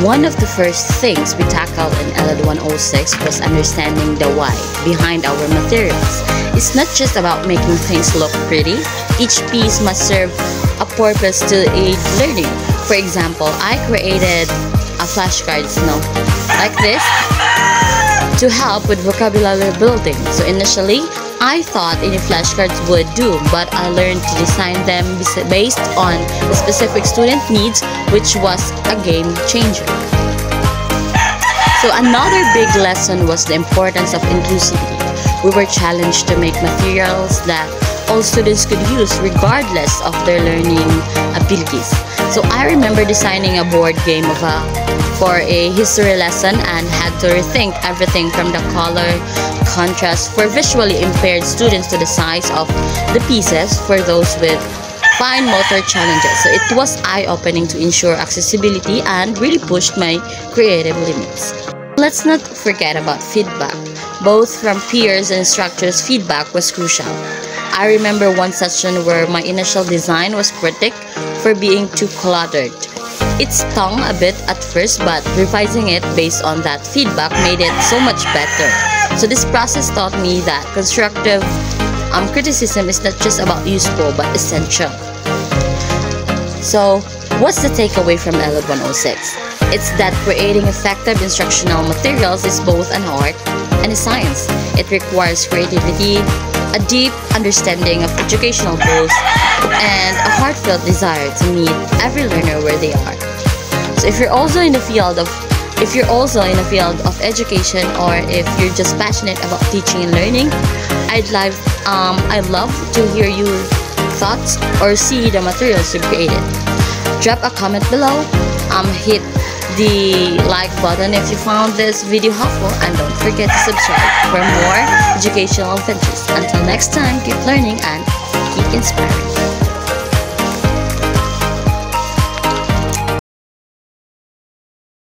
One of the first things we tackled in LED 106 was understanding the why behind our materials. It's not just about making things look pretty. Each piece must serve a purpose to aid learning. For example, I created a flashcards, like this, to help with vocabulary building. So initially, I thought any flashcards would do, but I learned to design them based on the specific student needs, which was a game changer. So another big lesson was the importance of inclusivity. We were challenged to make materials that all students could use regardless of their learning abilities. So I remember designing a board game for a history lesson and had to rethink everything from the color contrast for visually impaired students to the size of the pieces for those with fine motor challenges. So it was eye-opening to ensure accessibility and really pushed my creative limits. Let's not forget about feedback. Both from peers and instructors, feedback was crucial. I remember one session where my initial design was critiqued for being too cluttered. It stung a bit at first, but revising it based on that feedback made it so much better. So this process taught me that constructive criticism is not just about useful but essential. So what's the takeaway from LED 106? It's that creating effective instructional materials is both an art and a science. It requires creativity, a deep understanding of educational goals, and a heartfelt desire to meet every learner where they are. So if you're also in the field of education, or if you're just passionate about teaching and learning, I'd love to hear your thoughts or see the materials you created. Drop a comment below, hit the like button if you found this video helpful, and don't forget to subscribe for more educational adventures. Until next time, keep learning and keep inspiring.